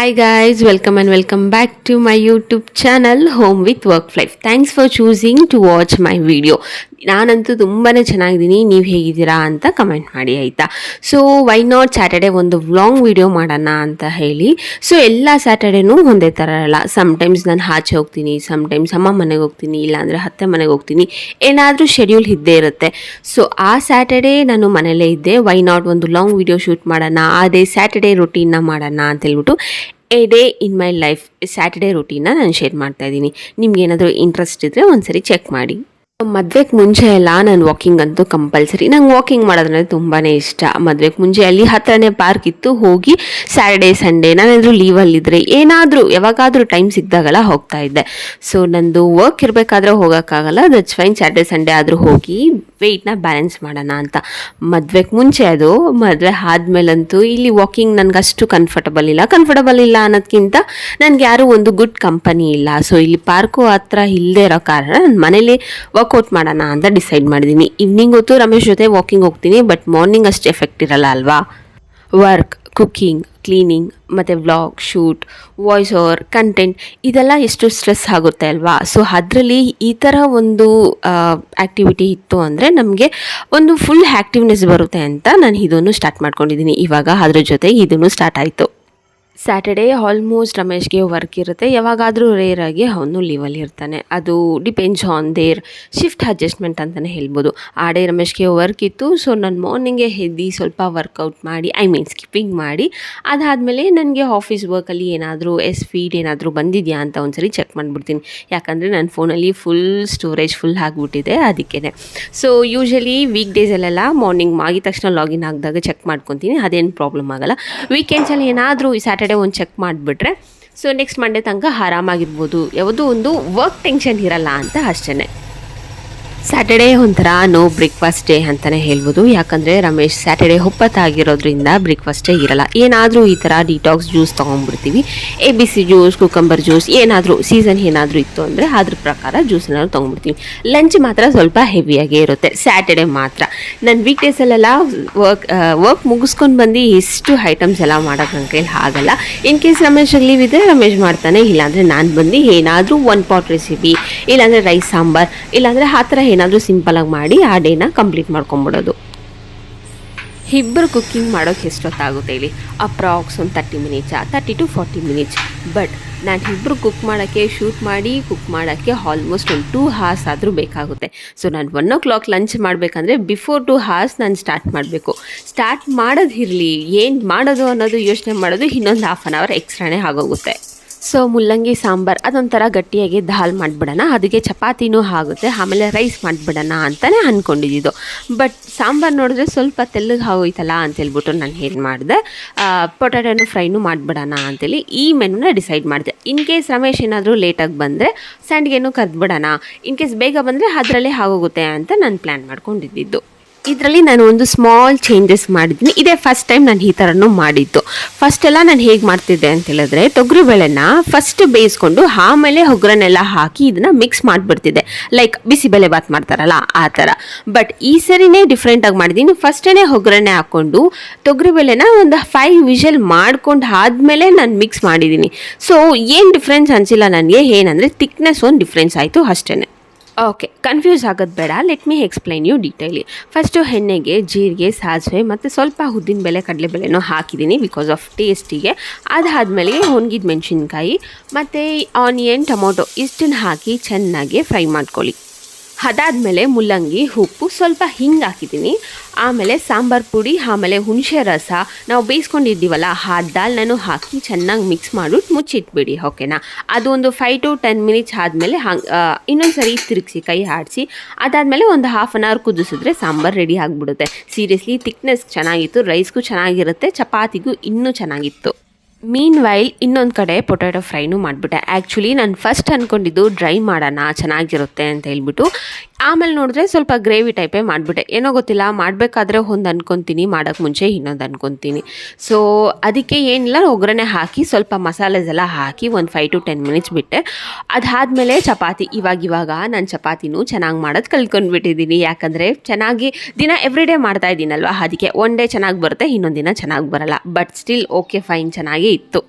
Hi guys, welcome and welcome back to my YouTube channel Home with Work Life. Thanks for choosing to watch my video. ನಾನಂತೂ ತುಂಬಾ ಚೆನ್ನಾಗಿದ್ದೀನಿ, ನೀವು ಹೇಗಿದ್ದೀರಾ ಅಂತ comment ಮಾಡಿ ಆಯಿತಾ. ಸೊ ವೈ ನಾಟ್ ಸ್ಯಾಟರ್ಡೆ ಒಂದು ವ್ಲಾಂಗ್ ವಿಡಿಯೋ ಮಾಡೋಣ ಅಂತ ಹೇಳಿ. ಸೊ ಎಲ್ಲ ಸ್ಯಾಟರ್ಡೇನೂ ಒಂದೇ ಥರ ಇರಲ್ಲ. ಸಮ್ಟೈಮ್ಸ್ ನಾನು ಆಚೆ ಹೋಗ್ತೀನಿ, ಸಮ್ಟೈಮ್ಸ್ ಅಮ್ಮ ಮನೆಗೆ ಹೋಗ್ತೀನಿ, ಇಲ್ಲಾಂದರೆ ಅತ್ತೆ ಮನೆಗೆ ಹೋಗ್ತೀನಿ, ಏನಾದರೂ ಶೆಡ್ಯೂಲ್ ಇದ್ದೇ ಇರುತ್ತೆ. ಸೊ ಆ ಸ್ಯಾಟರ್ಡೇ ನಾನು ಮನೇಲೇ ಇದ್ದೆ. ವೈ ನಾಟ್ ಒಂದು ಲಾಂಗ್ ವಿಡಿಯೋ ಶೂಟ್ ಮಾಡೋಣ, ಅದೇ ಸ್ಯಾಟರ್ಡೇ ರುಟೀನ್ನ ಮಾಡೋಣ ಅಂತೇಳ್ಬಿಟ್ಟು a day in my life Saturday ರುಟೀನ್ನ ನಾನು ಶೇರ್ ಮಾಡ್ತಾಯಿದ್ದೀನಿ. ನಿಮ್ಗೇನಾದರೂ ಇಂಟ್ರೆಸ್ಟ್ ಇದ್ದರೆ ಒಂದ್ಸರಿ ಚೆಕ್ ಮಾಡಿ. ಮದುವೆಗೆ ಮುಂಚೆ ಎಲ್ಲ ನಾನು ವಾಕಿಂಗ್ ಅಂತೂ ಕಂಪಲ್ಸರಿ. ನಂಗೆ ವಾಕಿಂಗ್ ಮಾಡೋದಂದರೆ ತುಂಬಾ ಇಷ್ಟ. ಮದುವೆಗೆ ಮುಂಚೆ ಅಲ್ಲಿ ಹತ್ರನೇ ಪಾರ್ಕ್ ಇತ್ತು, ಹೋಗಿ ಸ್ಯಾಟರ್ಡೇ ಸಂಡೇ ನಾನೇನಾದರೂ ಲೀವಲ್ಲಿದ್ದರೆ ಏನಾದರೂ ಯಾವಾಗಾದರೂ ಟೈಮ್ ಸಿಕ್ಕಿದಾಗೆಲ್ಲ ಹೋಗ್ತಾ ಇದ್ದೆ. ಸೊ ನಂದು ವರ್ಕ್ ಇರಬೇಕಾದ್ರೆ ಹೋಗೋಕ್ಕಾಗಲ್ಲ, ದಟ್ಸ್ ಫೈನ್, ಸ್ಯಾಟರ್ಡೇ ಸಂಡೇ ಆದರೂ ಹೋಗಿ ವೆಯ್ಟ್ನ ಬ್ಯಾಲೆನ್ಸ್ ಮಾಡೋಣ ಅಂತ. ಮದುವೆಗೆ ಮುಂಚೆ ಅದು, ಮದುವೆ ಆದಮೇಲಂತೂ ಇಲ್ಲಿ ವಾಕಿಂಗ್ ನನಗೆ ಅಷ್ಟು ಕಂಫರ್ಟಬಲ್ ಇಲ್ಲ ಅನ್ನೋದಕ್ಕಿಂತ ನನಗೆ ಯಾರೂ ಒಂದು ಗುಡ್ ಕಂಪನಿ ಇಲ್ಲ. ಸೊ ಇಲ್ಲಿ ಪಾರ್ಕು ಹತ್ರ ಇಲ್ಲದೆ ಇರೋ ಕಾರಣ ನಾನು ಮನೇಲಿ ವರ್ಕೌಟ್ ಮಾಡೋಣ ಅಂತ ಡಿಸೈಡ್ ಮಾಡಿದ್ದೀನಿ. ಈವ್ನಿಂಗ್ ಹೊತ್ತು ರಮೇಶ್ ಜೊತೆ ವಾಕಿಂಗ್ ಹೋಗ್ತೀನಿ, ಬಟ್ ಮಾರ್ನಿಂಗ್ ಅಷ್ಟು ಎಫೆಕ್ಟ್ ಇರಲ್ಲ ಅಲ್ವಾ. ವರ್ಕ್, ಕುಕ್ಕಿಂಗ್, ಕ್ಲೀನಿಂಗ್ ಮತ್ತು vlog, shoot, voice over, content, ಇದೆಲ್ಲ ಎಷ್ಟು ಸ್ಟ್ರೆಸ್ ಆಗುತ್ತೆ ಅಲ್ವಾ. ಸೊ ಅದರಲ್ಲಿ ಈ ಥರ ಒಂದು ಆ್ಯಕ್ಟಿವಿಟಿ ಇತ್ತು ಅಂದರೆ ನಮಗೆ ಒಂದು ಫುಲ್ ಆ್ಯಕ್ಟಿವ್ನೆಸ್ ಬರುತ್ತೆ ಅಂತ ನಾನು ಇದನ್ನು ಸ್ಟಾರ್ಟ್ ಮಾಡ್ಕೊಂಡಿದ್ದೀನಿ. ಇವಾಗ ಅದ್ರ ಜೊತೆ ಇದನ್ನು ಸ್ಟಾರ್ಟ್ ಆಯಿತು. ಸ್ಯಾಟರ್ಡೇ ಆಲ್ಮೋಸ್ಟ್ ರಮೇಶ್ಗೆ ವರ್ಕ್ ಇರುತ್ತೆ, ಯಾವಾಗಾದರೂ ರೇರಾಗಿ ಅವನು ಲೀವಲ್ಲಿ ಇರ್ತಾನೆ. ಅದು depends on there shift adjustment ಅಂತಲೇ ಹೇಳ್ಬೋದು. ಆ ಡೇ ರಮೇಶ್ಗೆ ವರ್ಕ್ ಇತ್ತು, ಸೊ ನಾನು ಮಾರ್ನಿಂಗೇ ಎದ್ದು ಸ್ವಲ್ಪ ವರ್ಕೌಟ್ ಮಾಡಿ, ಸ್ಕಿಪ್ಪಿಂಗ್ ಮಾಡಿ, ಅದಾದಮೇಲೆ ನನಗೆ ಆಫೀಸ್ ವರ್ಕಲ್ಲಿ ಏನಾದರೂ ಫೀಡ್ ಏನಾದರೂ ಬಂದಿದೆಯಾ ಅಂತ ಒಂದ್ಸರಿ ಚೆಕ್ ಮಾಡಿಬಿಡ್ತೀನಿ. ಯಾಕಂದರೆ ನನ್ನ ಫೋನಲ್ಲಿ ಫುಲ್ ಸ್ಟೋರೇಜ್ ಫುಲ್ ಆಗಿಬಿಟ್ಟಿದೆ, ಅದಕ್ಕೇ. ಸೊ ಯೂಶಲಿ ವೀಕ್ ಡೇಸಲ್ಲೆಲ್ಲ ಮಾರ್ನಿಂಗ್ ಆಗಿದ ತಕ್ಷಣ ಲಾಗಿನ್ ಆಗಿದಾಗ ಚೆಕ್ ಮಾಡ್ಕೊತೀನಿ, ಅದೇನು ಪ್ರಾಬ್ಲಮ್ ಆಗೋಲ್ಲ. ವೀಕೆಂಡ್ಸಲ್ಲಿ ಏನಾದರೂ ಈ ಸ್ಯಾಟರ್ಡೇ ಒಂದು ಚೆಕ್ ಮಾಡಿಬಿಟ್ರೆ ಸೊ ನೆಕ್ಸ್ಟ್ ಮಂಡೇ ತನಕ ಆರಾಮಾಗಿರ್ಬೋದು, ಯಾವುದೋ ಒಂದು ವರ್ಕ್ ಟೆನ್ಷನ್ ಇರಲ್ಲ ಅಂತ ಅಷ್ಟೇ. ಸ್ಯಾಟರ್ಡೇ ಒಂಥರ ನೋ ಬ್ರೇಕ್ಫಾಸ್ಟ್ ಡೇ ಅಂತಲೇ ಹೇಳ್ಬೋದು. ಯಾಕಂದರೆ ರಮೇಶ್ ಸ್ಯಾಟರ್ಡೇ ಹೊಪ್ಪತ್ತಾಗಿರೋದ್ರಿಂದ ಬ್ರೇಕ್ಫಾಸ್ಟೇ ಇರಲ್ಲ. ಏನಾದರೂ ಈ ಥರ ಡಿಟಾಕ್ಸ್ ಜ್ಯೂಸ್ ತೊಗೊಂಡ್ಬಿಡ್ತೀವಿ, ABC ಜ್ಯೂಸ್, ಕುಕಂಬರ್ ಜ್ಯೂಸ್, ಏನಾದರೂ ಸೀಸನ್ ಏನಾದರೂ ಇತ್ತು ಅಂದರೆ ಅದ್ರ ಪ್ರಕಾರ ಜ್ಯೂಸ್ ಏನಾದರೂ ತೊಗೊಂಡ್ಬಿಡ್ತೀವಿ. ಲಂಚ್ ಮಾತ್ರ ಸ್ವಲ್ಪ ಹೆವಿಯಾಗೇ ಇರುತ್ತೆ ಸ್ಯಾಟರ್ಡೇ ಮಾತ್ರ. ನನ್ನ ವೀಕ್ ಡೇಸಲ್ಲೆಲ್ಲ ವರ್ಕ್ ಮುಗಿಸ್ಕೊಂಡು ಬಂದು ಎಷ್ಟು ಐಟಮ್ಸ್ ಎಲ್ಲ ಮಾಡೋಕ್ಕೆ ನನ್ನ ಕೈಲಿ ಆಗಲ್ಲ. ಇನ್ ಕೇಸ್ ರಮೇಶ್ ಲೀವ್ ಇದ್ದರೆ ರಮೇಶ್ ಮಾಡ್ತಾನೆ, ಇಲ್ಲಾಂದರೆ ನಾನು ಬಂದು ಏನಾದರೂ ಒನ್ ಪಾಟ್ ರೆಸಿಪಿ, ಇಲ್ಲಾಂದರೆ ರೈಸ್ ಸಾಂಬಾರ್, ಇಲ್ಲಾಂದರೆ ಆ ಥರ ಏನಾದರೂ ಸಿಂಪಲಾಗಿ ಮಾಡಿ ಆ ಡೇನ ಕಂಪ್ಲೀಟ್ ಮಾಡ್ಕೊಂಬಿಡೋದು. ಇಬ್ಬರು ಕುಕ್ಕಿಂಗ್ ಮಾಡೋಕ್ಕೆ ಎಷ್ಟೊತ್ತಾಗುತ್ತೆ ಹೇಳಿ? ಅಪ್ರಾಕ್ಸ್ ಒಂದು 30 to 40 ಮಿನಿಟ್ಸ್. ಬಟ್ ನಾನು ಇಬ್ಬರು ಕುಕ್ ಮಾಡೋಕ್ಕೆ, ಶೂಟ್ ಮಾಡಿ ಕುಕ್ ಮಾಡೋಕ್ಕೆ ಆಲ್ಮೋಸ್ಟ್ ಒಂದು 2 hours ಆದರೂ ಬೇಕಾಗುತ್ತೆ. ಸೊ ನಾನು 1 o'clock ಲಂಚ್ ಮಾಡಬೇಕಂದ್ರೆ ಬಿಫೋರ್ 2 hours ನಾನು ಸ್ಟಾರ್ಟ್ ಮಾಡಬೇಕು. ಸ್ಟಾರ್ಟ್ ಮಾಡೋದು ಇರಲಿ, ಏನು ಮಾಡೋದು ಅನ್ನೋದು ಯೋಚನೆ ಮಾಡೋದು ಇನ್ನೊಂದು 1/2 hour ಎಕ್ಸ್ಟ್ರಾನೇ ಆಗೋಗುತ್ತೆ. ಸೊ ಮುಲ್ಲಂಗಿ ಸಾಂಬಾರು ಅದೊಂಥರ ಗಟ್ಟಿಯಾಗಿ ದಾಲ್ ಮಾಡಿಬಿಡೋಣ, ಅದಕ್ಕೆ ಚಪಾತಿನೂ ಆಗುತ್ತೆ, ಆಮೇಲೆ ರೈಸ್ ಮಾಡಿಬಿಡೋಣ ಅಂತಲೇ ಅಂದ್ಕೊಂಡಿದ್ದು. ಬಟ್ ಸಾಂಬಾರು ನೋಡಿದ್ರೆ ಸ್ವಲ್ಪ ತೆಳ್ಳಗೆ ಆಗೋಯ್ತಲ್ಲ ಅಂತೇಳ್ಬಿಟ್ಟು ನಾನು ಏನು ಮಾಡಿದೆ, ಪೊಟ್ಯಾಟೋನು ಫ್ರೈನೂ ಮಾಡಿಬಿಡೋಣ ಅಂತೇಳಿ ಈ ಮೆನುನ ಡಿಸೈಡ್ ಮಾಡಿದೆ. ಇನ್ ಕೇಸ್ ರಮೇಶ್ ಏನಾದರೂ ಲೇಟಾಗಿ ಬಂದರೆ ಸಂಡಿಗೆನೂ ಕರೆದ್ಬಿಡೋಣ, ಇನ್ ಕೇಸ್ ಬೇಗ ಬಂದರೆ ಅದರಲ್ಲೇ ಆಗೋಗುತ್ತೆ ಅಂತ ನಾನು ಪ್ಲ್ಯಾನ್ ಮಾಡ್ಕೊಂಡಿದ್ದು. ಇದರಲ್ಲಿ ನಾನು ಒಂದು ಸ್ಮಾಲ್ ಚೇಂಜಸ್ ಮಾಡಿದ್ದೀನಿ. ಇದೇ ಫಸ್ಟ್ ಟೈಮ್ ನಾನು ಈ ಥರನೂ ಮಾಡಿದ್ದು. ಫಸ್ಟೆಲ್ಲ ನಾನು ಹೇಗೆ ಮಾಡ್ತಿದ್ದೆ ಅಂತ ಹೇಳಿದ್ರೆ, ತೊಗರಿಬೇಳೆನ ಫಸ್ಟ್ ಬೇಯಿಸ್ಕೊಂಡು ಆಮೇಲೆ ಒಗ್ಗರಣೆಲ್ಲ ಹಾಕಿ ಇದನ್ನು ಮಿಕ್ಸ್ ಮಾಡಿಬಿಡ್ತಿದ್ದೆ, ಲೈಕ್ ಬಿಸಿಬೇಳೆ ಬಾತ್ ಮಾಡ್ತಾರಲ್ಲ ಆ ಥರ. ಬಟ್ ಈ ಸರಿನೇ ಡಿಫ್ರೆಂಟಾಗಿ ಮಾಡಿದ್ದೀನಿ. ಫಸ್ಟೇ ಒಗ್ಗರಣೆ ಹಾಕ್ಕೊಂಡು ತೊಗರಿಬೇಳೆನ ಒಂದು 5 ವಿಷಲ್ ಮಾಡ್ಕೊಂಡು ಆದಮೇಲೆ ನಾನು ಮಿಕ್ಸ್ ಮಾಡಿದ್ದೀನಿ. ಸೊ ಏನು ಡಿಫ್ರೆನ್ಸ್ ಅನಿಸಿಲ್ಲ ನನಗೆ, ಏನಂದರೆ ತಿಕ್ನೆಸ್ ಒಂದು ಡಿಫ್ರೆನ್ಸ್ ಆಯಿತು ಅಷ್ಟೇ. ಓಕೆ, ಕನ್ಫ್ಯೂಸ್ ಆಗೋದು ಬೇಡ, ಲೆಟ್ ಮೀ ಎಕ್ಸ್ಪ್ಲೈನ್ ಯು ಡೀಟೇಲಿ. ಫಸ್ಟು ಎಣ್ಣೆಗೆ ಜೀರಿಗೆ, ಸಾಸಿವೆ ಮತ್ತು ಸ್ವಲ್ಪ ಉದ್ದಿನಬೇಳೆ, ಕಡಲೆಬೇಳೆನೂ ಹಾಕಿದ್ದೀನಿ ಬಿಕಾಸ್ ಆಫ್ ಟೇಸ್ಟಿಗೆ. ಅದಾದಮೇಲೆ ಒಣಗಿದ ಮೆಣಸಿನ್ಕಾಯಿ ಮತ್ತು ಆನಿಯನ್, ಟೊಮೊಟೊ ಇಷ್ಟನ್ನು ಹಾಕಿ ಚೆನ್ನಾಗಿ ಫ್ರೈ ಮಾಡ್ಕೊಳ್ಳಿ. ಅದಾದಮೇಲೆ ಮುಲ್ಲಂಗಿ, ಉಪ್ಪು, ಸ್ವಲ್ಪ ಹಿಂಗೆ ಹಾಕಿದ್ದೀನಿ. ಆಮೇಲೆ ಸಾಂಬಾರು ಪುಡಿ, ಆಮೇಲೆ ಹುಣಸೆ ರಸ, ನಾವು ಬೇಯಿಸ್ಕೊಂಡಿದ್ದೀವಲ್ಲ ಆ ದಾಲ್ನೂ ಹಾಕಿ ಚೆನ್ನಾಗಿ ಮಿಕ್ಸ್ ಮಾಡಿಬಿಟ್ಟು ಮುಚ್ಚಿಟ್ಬಿಡಿ, ಓಕೆನಾ. ಅದು ಒಂದು 5 to 10 ಮಿನಿಟ್ಸ್ ಆದಮೇಲೆ ಇನ್ನೊಂದು ಸರಿ ತಿರುಗಿಸಿ ಕೈ ಆಡಿಸಿ, ಅದಾದಮೇಲೆ ಒಂದು 1/2 hour ಕುದಿಸಿದ್ರೆ ಸಾಂಬಾರು ರೆಡಿ ಆಗಿಬಿಡುತ್ತೆ. ಸೀರಿಯಸ್ಲಿ ತಿಕ್ನೆಸ್ ಚೆನ್ನಾಗಿತ್ತು, ರೈಸ್ಗೂ ಚೆನ್ನಾಗಿರುತ್ತೆ, ಚಪಾತಿಗೂ ಇನ್ನೂ ಚೆನ್ನಾಗಿತ್ತು. ಮೀನ್ ವೈಲ್ ಇನ್ನೊಂದು ಕಡೆ ಪೊಟ್ಯಾಟೊ ಫ್ರೈನೂ ಮಾಡಿಬಿಟ್ಟೆ. ಆ್ಯಕ್ಚುಲಿ ನಾನು ಫಸ್ಟ್ ಅಂದ್ಕೊಂಡಿದ್ದು ಡ್ರೈ ಮಾಡೋಣ ಚೆನ್ನಾಗಿರುತ್ತೆ ಅಂತ ಹೇಳ್ಬಿಟ್ಟು, ಆಮೇಲೆ ನೋಡಿದ್ರೆ ಸ್ವಲ್ಪ ಗ್ರೇವಿ ಟೈಪೇ ಮಾಡಿಬಿಟ್ಟೆ. ಏನೋ ಗೊತ್ತಿಲ್ಲ, ಮಾಡಬೇಕಾದ್ರೆ ಒಂದು ಅಂದ್ಕೊತೀನಿ, ಮಾಡೋಕ್ಕೆ ಮುಂಚೆ ಇನ್ನೊಂದು ಅಂದ್ಕೊತೀನಿ. ಸೊ ಅದಕ್ಕೆ ಏನಿಲ್ಲ, ಒಗ್ಗರಣೆ ಹಾಕಿ ಸ್ವಲ್ಪ ಮಸಾಲೆಸ್ ಎಲ್ಲ ಹಾಕಿ ಒಂದು 5 to 10 ಮಿನಿಟ್ಸ್ ಬಿಟ್ಟೆ. ಅದಾದಮೇಲೆ ಚಪಾತಿ, ಇವಾಗ ನಾನು ಚಪಾತಿನೂ ಚೆನ್ನಾಗಿ ಮಾಡೋದು ಕಲ್ತ್ಕೊಂಡ್ಬಿಟ್ಟಿದ್ದೀನಿ. ಯಾಕಂದರೆ ಚೆನ್ನಾಗಿ ದಿನ ಎವ್ರಿಡೇ ಮಾಡ್ತಾ ಇದ್ದೀನಲ್ವ, ಅದಕ್ಕೆ ಒನ್ ಡೇ ಚೆನ್ನಾಗಿ ಬರುತ್ತೆ, ಇನ್ನೊಂದು ದಿನ ಚೆನ್ನಾಗಿ ಬರಲ್ಲ. ಬಟ್ ಸ್ಟಿಲ್ ಓಕೆ ಫೈನ್, ಚೆನ್ನಾಗಿ ಇತ್ತು.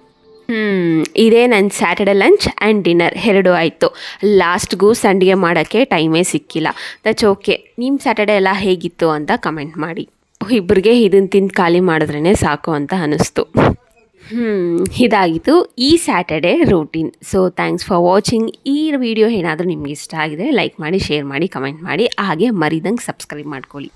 ಇದೇ ನನ್ನ ಸ್ಯಾಟರ್ಡೆ ಲಂಚ್ ಆ್ಯಂಡ್ ಡಿನ್ನರ್ ಎರಡೂ ಆಯಿತು. ಲಾಸ್ಟ್ಗೂ ಸಂಡಿಗೆ ಮಾಡೋಕ್ಕೆ ಟೈಮೇ ಸಿಕ್ಕಿಲ್ಲ. That's okay. ನಿಮ್ಮ ಸ್ಯಾಟರ್ಡೆ ಎಲ್ಲ ಹೇಗಿತ್ತು ಅಂತ ಕಮೆಂಟ್ ಮಾಡಿ. ಇಬ್ಬರಿಗೆ ಇದನ್ನು ತಿಂದು ಖಾಲಿ ಮಾಡಿದ್ರೇ ಸಾಕು ಅಂತ ಅನ್ನಿಸ್ತು. ಇದಾಗಿತ್ತು ಈ Saturday routine. So thanks for watching. ಈ ವಿಡಿಯೋ ಏನಾದರೂ ನಿಮ್ಗೆ ಇಷ್ಟ ಆಗಿದೆ ಲೈಕ್ ಮಾಡಿ, ಶೇರ್ ಮಾಡಿ, ಕಮೆಂಟ್ ಮಾಡಿ, ಹಾಗೆ ಮರಿದಂಗೆ ಸಬ್ಸ್ಕ್ರೈಬ್ ಮಾಡ್ಕೊಳ್ಳಿ.